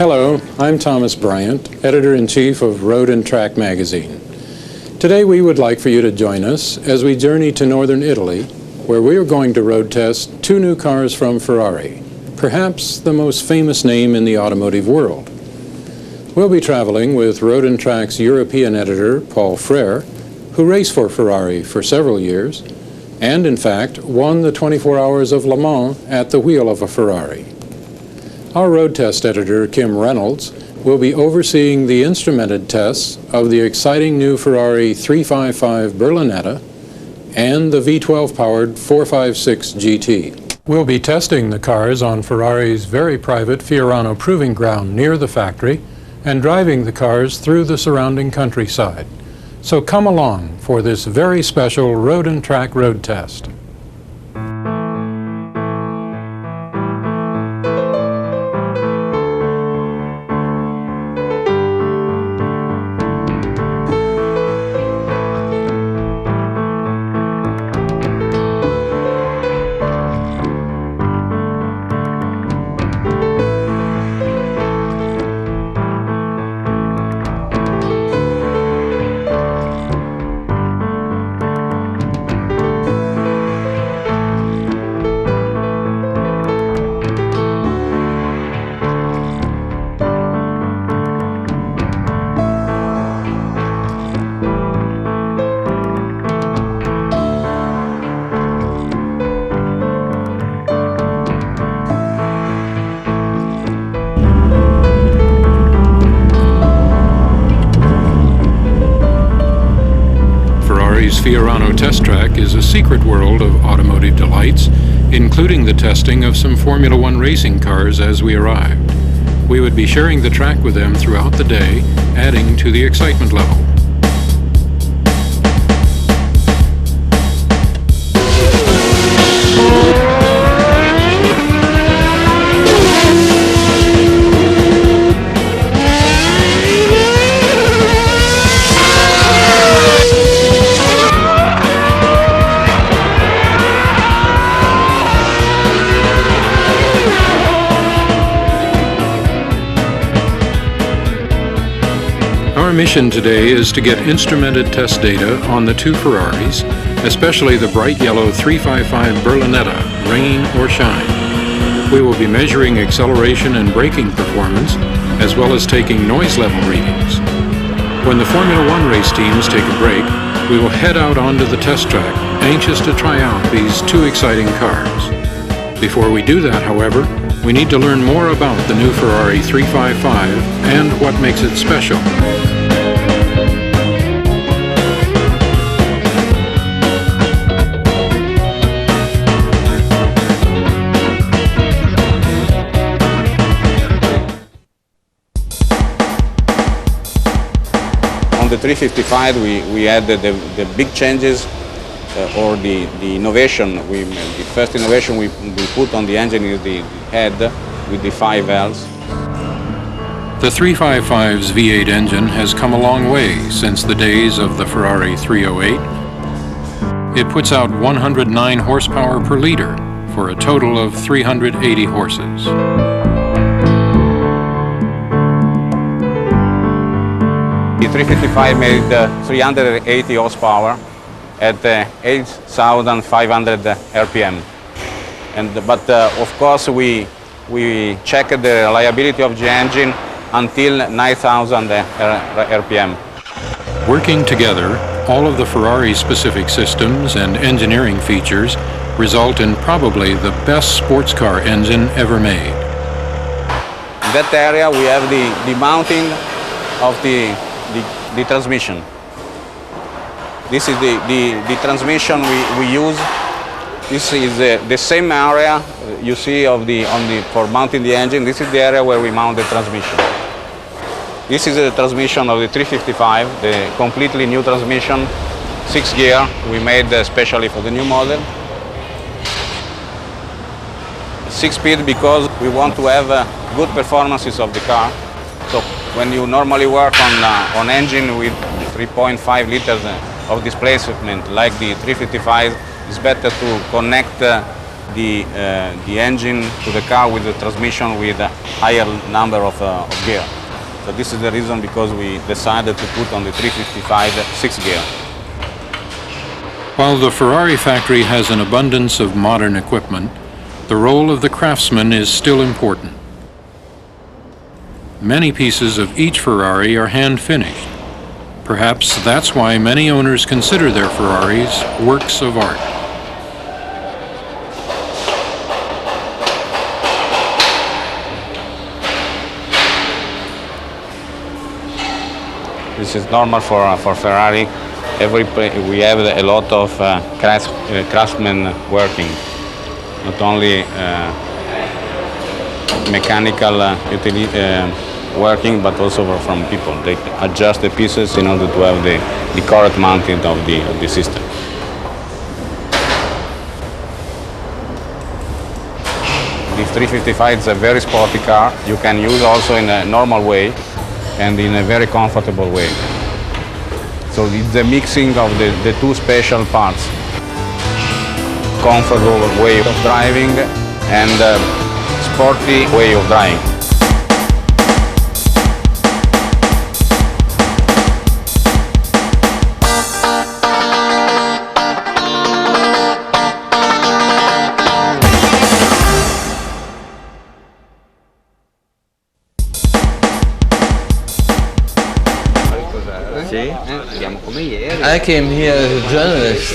Hello, I'm Thomas Bryant, Editor-in-Chief of Road and Track magazine. Today we would like for you to join us as we journey to northern Italy, where we are going to road test two new cars from Ferrari, perhaps the most famous name in the automotive world. We'll be traveling with Road and Track's European editor, Paul Frère, who raced for Ferrari for several years, and in fact won the 24 Hours of Le Mans at the wheel of a Ferrari. Our road test editor, Kim Reynolds, will be overseeing the instrumented tests of the exciting new Ferrari 355 Berlinetta and the V12-powered 456 GT. We'll be testing the cars on Ferrari's very private Fiorano Proving Ground near the factory and driving the cars through the surrounding countryside. So come along for this very special Road and Track road test. Ferrari's Fiorano test track is a secret world of automotive delights, including the testing of some Formula One racing cars as we arrived. We would be sharing the track with them throughout the day, adding to the excitement level. Our mission today is to get instrumented test data on the two Ferraris, especially the bright yellow 355 Berlinetta, rain or shine. We will be measuring acceleration and braking performance, as well as taking noise level readings. When the Formula One race teams take a break, we will head out onto the test track, anxious to try out these two exciting cars. Before we do that, however, we need to learn more about the new Ferrari 355 and what makes it special. On the 355 we had the big changes or the innovation. The first innovation we put on the engine is the head with the 5 valves. The 355's V8 engine has come a long way since the days of the Ferrari 308. It puts out 109 horsepower per liter for a total of 380 horses. The 355 made 380 horsepower at 8,500 RPM. But of course we checked the reliability of the engine until 9,000 RPM. Working together, all of the Ferrari-specific systems and engineering features result in probably the best sports car engine ever made. In that area we have the mounting of the transmission. This is the transmission we use. This is the same area you see for mounting the engine. This is the area where we mount the transmission. This is the transmission of the 355, the completely new transmission, 6-gear, we made especially for the new model. 6-speed because we want to have good performances of the car. So when you normally work on engine with 3.5 liters of displacement like the 355, it's better to connect the engine to the car with the transmission with a higher number of gear. So this is the reason because we decided to put on the 355 6 gear. While the Ferrari factory has an abundance of modern equipment, the role of the craftsman is still important. Many pieces of each Ferrari are hand-finished. Perhaps that's why many owners consider their Ferraris works of art. This is normal for Ferrari. We have a lot of craftsmen working, not only mechanical working, but also from people. They adjust the pieces in order to have the correct mounting of the system. The 355 is a very sporty car. You can use also in a normal way and in a very comfortable way. So it's the mixing of the two special parts. Comfortable way of driving and sporty way of driving. I came here as a journalist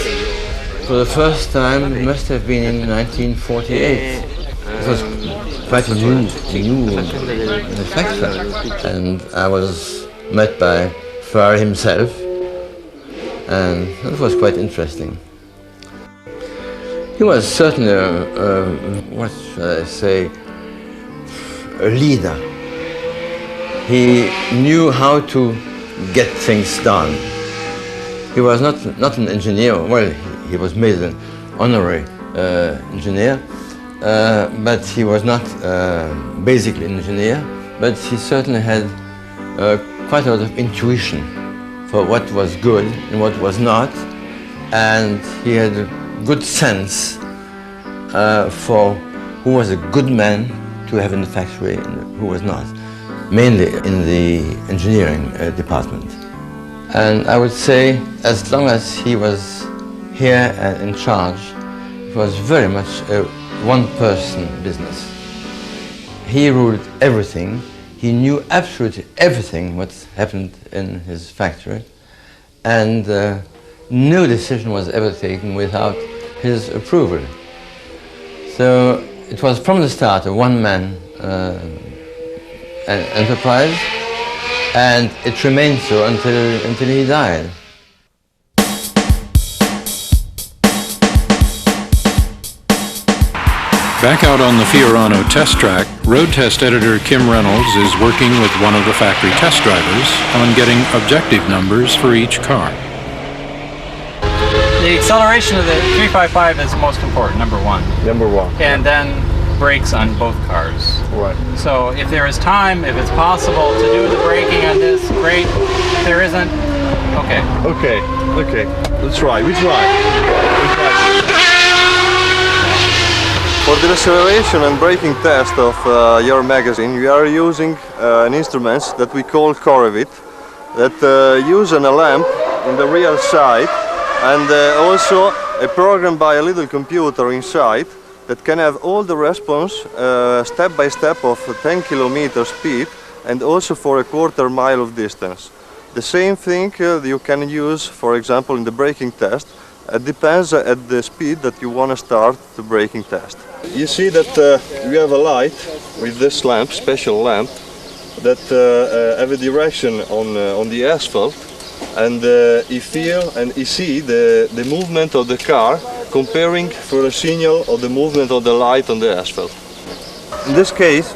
for the first time. It must have been in 1948. It was quite a new manufacturer, and I was met by Ferrari himself, and it was quite interesting. He was certainly what should I say, a leader. He knew how to get things done. He was not an engineer. Well, he was made an honorary engineer, but he was not basically an engineer. But he certainly had quite a lot of intuition for what was good and what was not, and he had a good sense for who was a good man to have in the factory and who was not, mainly in the engineering department. And I would say, as long as he was here and in charge, it was very much a one-person business. He ruled everything. He knew absolutely everything what happened in his factory, and no decision was ever taken without his approval. So it was from the start a one-man enterprise, and it remained so until he died. Back out on the Fiorano test track, road test editor Kim Reynolds is working with one of the factory test drivers on getting objective numbers for each car. The acceleration of the 355 is most important, number one. Number one. And then brakes on both cars. Right. So if there is time, if it's possible to do the braking on this, great. If there isn't, okay. Okay. Let's try. We try. For the acceleration and braking test of your magazine, we are using an instrument that we call Corevit, that use a lamp in the rear side, and also a program by a little computer inside that can have all the response step by step of 10 kilometer speed and also for a quarter mile of distance. The same thing you can use, for example, in the braking test. It depends at the speed that you want to start the braking test. You see that we have a light with this lamp, special lamp, that have a direction on the asphalt, and you feel and you see the movement of the car comparing for a signal of the movement of the light on the asphalt. In this case,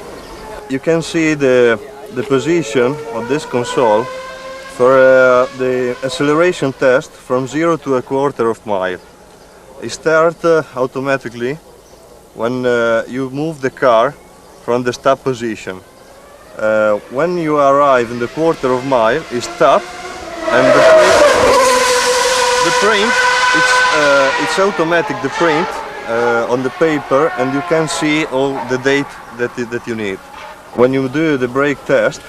you can see the position of this console for the acceleration test from 0 to a quarter of mile. It starts automatically when you move the car from the stop position. When you arrive in the quarter of mile, it stops, and the print, it's automatic, the print, on the paper, and you can see all the date that you need. When you do the brake test,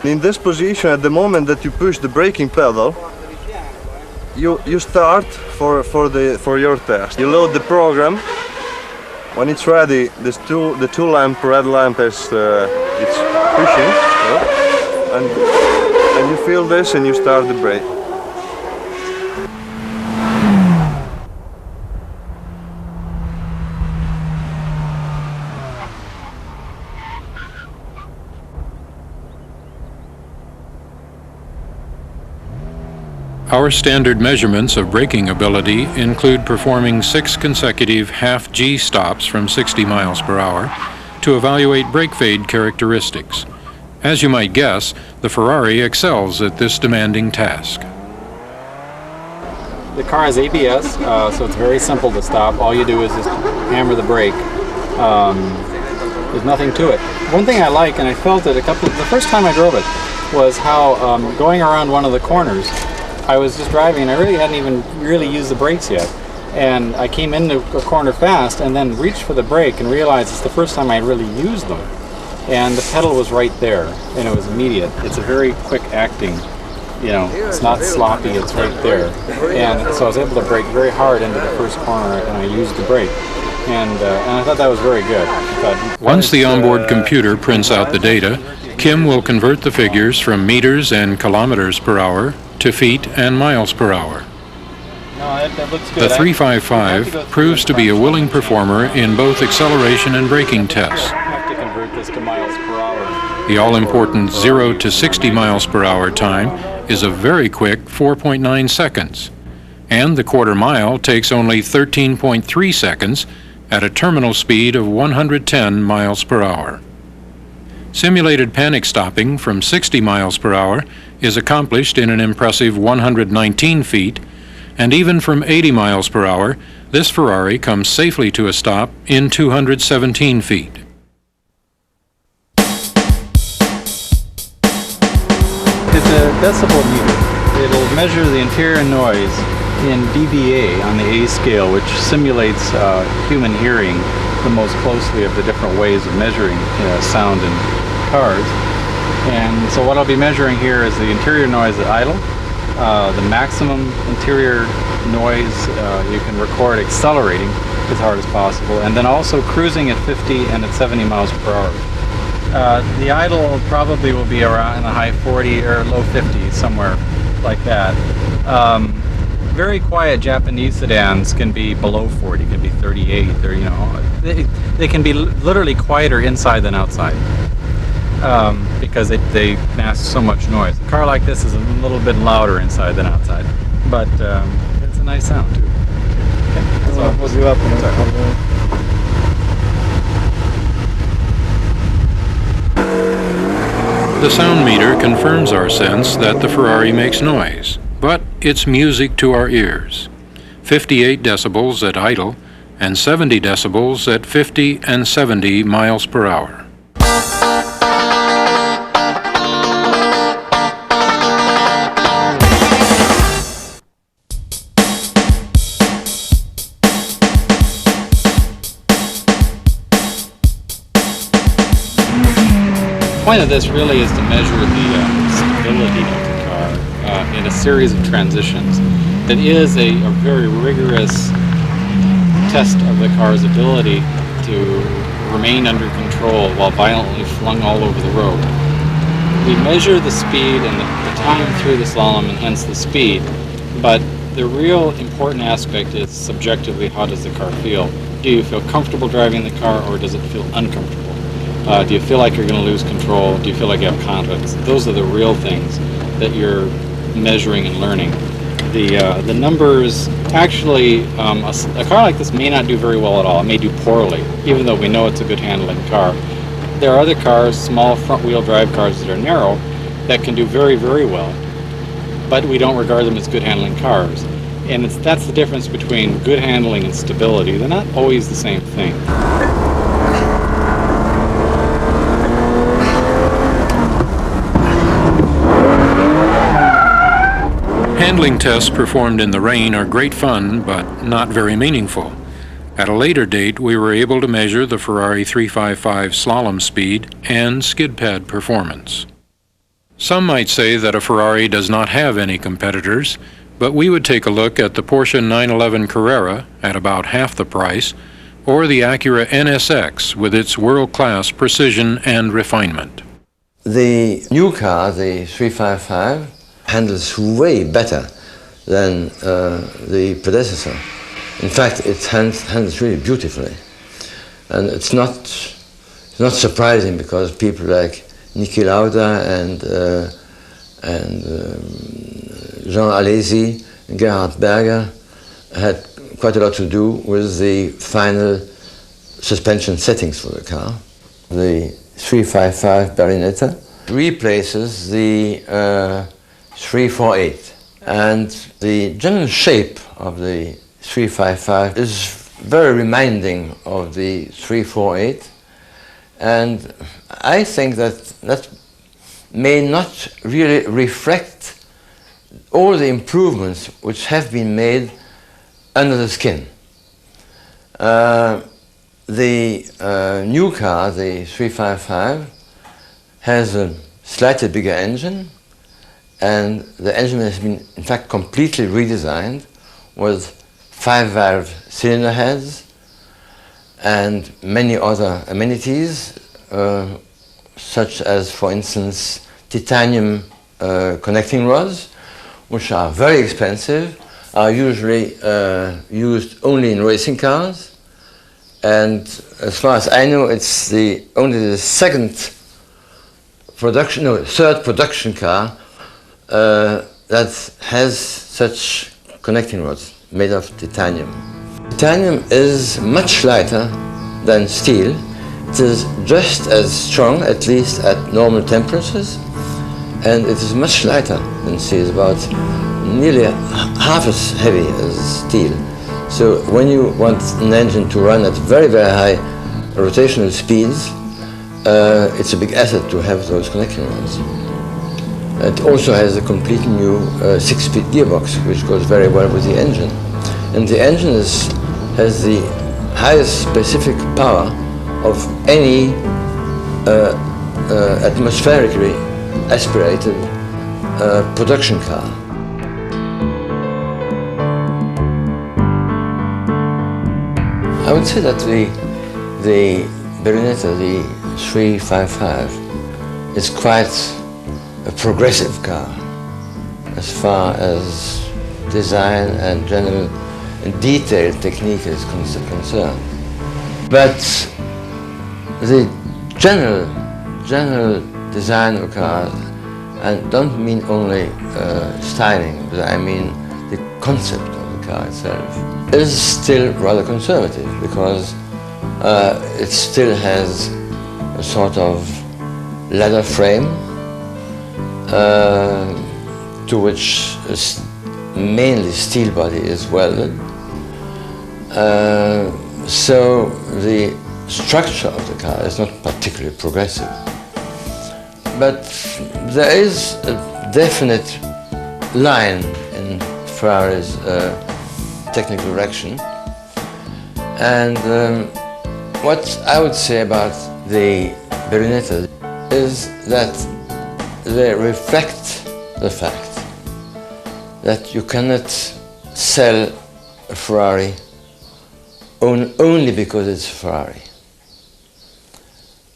in this position, at the moment that you push the braking pedal, you start for your test. You load the program. When it's ready, the two lamp, red lamp is it's pushing, and you feel this and you start the brake. Our standard measurements of braking ability include performing 6 consecutive half-G stops from 60 miles per hour to evaluate brake fade characteristics. As you might guess, the Ferrari excels at this demanding task. The car has ABS, so it's very simple to stop. All you do is just hammer the brake. There's nothing to it. One thing I like, and I felt it the first time I drove it, was how going around one of the corners, I was just driving and I really hadn't even used the brakes yet. And I came into a corner fast and then reached for the brake and realized it's the first time I really used them. And the pedal was right there and it was immediate. It's a very quick acting, it's not sloppy, it's right there. And so I was able to brake very hard into the first corner and I used the brake. And I thought that was very good. Once the onboard computer prints out the data, Kim will convert the figures from meters and kilometers per hour to feet and miles per hour. No, that looks good. The 355 proves to be a willing performer in both acceleration and braking tests. I have to convert this to miles per hour. The all-important 0 to 60 miles per hour time is a very quick 4.9 seconds, and the quarter mile takes only 13.3 seconds at a terminal speed of 110 miles per hour. Simulated panic stopping from 60 miles per hour is accomplished in an impressive 119 feet, and even from 80 miles per hour, this Ferrari comes safely to a stop in 217 feet. It's a decibel meter. It'll measure the interior noise in dBA on the A scale, which simulates human hearing the most closely of the different ways of measuring sound in cars. And so what I'll be measuring here is the interior noise at idle, the maximum interior noise you can record accelerating as hard as possible, and then also cruising at 50 and at 70 miles per hour. The idle probably will be around in the high 40 or low 50s, somewhere like that. Very quiet Japanese sedans can be below 40, can be 38, or they can be literally quieter inside than outside. Because they mask so much noise. A car like this is a little bit louder inside than outside, but it's a nice sound too. Okay, so I'll hold you up. The sound meter confirms our sense that the Ferrari makes noise, but it's music to our ears. 58 decibels at idle and 70 decibels at 50 and 70 miles per hour. The point of this really is to measure the stability of the car in a series of transitions. That is a very rigorous test of the car's ability to remain under control while violently flung all over the road. We measure the speed and the time through the slalom and hence the speed, but the real important aspect is subjectively, how does the car feel? Do you feel comfortable driving the car or does it feel uncomfortable? Do you feel like you're going to lose control? Do you feel like you have confidence? Those are the real things that you're measuring and learning. The numbers, actually, a car like this may not do very well at all. It may do poorly, even though we know it's a good handling car. There are other cars, small front-wheel drive cars that are narrow, that can do very, very well, but we don't regard them as good handling cars. And that's the difference between good handling and stability. They're not always the same thing. Handling tests performed in the rain are great fun, but not very meaningful. At a later date, we were able to measure the Ferrari 355 slalom speed and skid pad performance. Some might say that a Ferrari does not have any competitors, but we would take a look at the Porsche 911 Carrera at about half the price, or the Acura NSX with its world-class precision and refinement. The new car, the 355, handles way better than the predecessor. In fact, it handles really beautifully. And it's not surprising because people like Niki Lauda and Jean Alesi and Gerhard Berger had quite a lot to do with the final suspension settings for the car. The 355 Berlinetta replaces the 348, and the general shape of the 355 is very reminding of the 348, and I think that may not really reflect all the improvements which have been made under the skin. The new car, the 355, has a slightly bigger engine, and the engine has been in fact completely redesigned with 5-valve cylinder heads and many other amenities, such as, for instance, titanium connecting rods, which are very expensive, are usually used only in racing cars, and as far as I know, it's only the third production car that has such connecting rods made of titanium. Titanium is much lighter than steel. It is just as strong, at least at normal temperatures, and it is much lighter than steel. It's about nearly half as heavy as steel. So when you want an engine to run at very, very high rotational speeds, it's a big asset to have those connecting rods. It also has a completely new 6-speed gearbox, which goes very well with the engine. And the engine has the highest specific power of any atmospherically aspirated production car. I would say that the Berlinetta, the 355, is quite a progressive car as far as design and general and detailed technique is concerned. But the general design of cars, and don't mean only styling, but I mean the concept of the car itself, is still rather conservative, because it still has a sort of leather frame to which mainly steel body is welded. So the structure of the car is not particularly progressive. But there is a definite line in Ferrari's technical direction. And what I would say about the Berlinetta is that they reflect the fact that you cannot sell a Ferrari only because it's a Ferrari.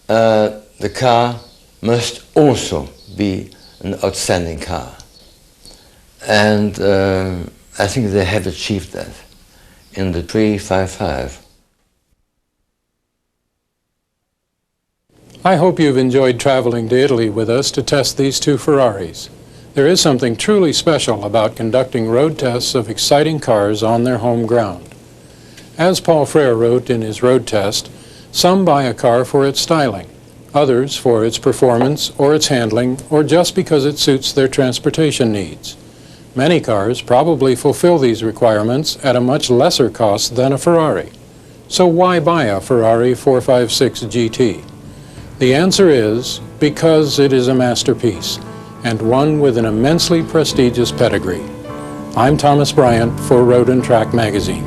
The car must also be an outstanding car. And I think they have achieved that in the 355. I hope you've enjoyed traveling to Italy with us to test these two Ferraris. There is something truly special about conducting road tests of exciting cars on their home ground. As Paul Frere wrote in his road test, some buy a car for its styling, others for its performance or its handling, or just because it suits their transportation needs. Many cars probably fulfill these requirements at a much lesser cost than a Ferrari. So why buy a Ferrari 456 GT? The answer is because it is a masterpiece, and one with an immensely prestigious pedigree. I'm Thomas Bryant for Road and Track magazine.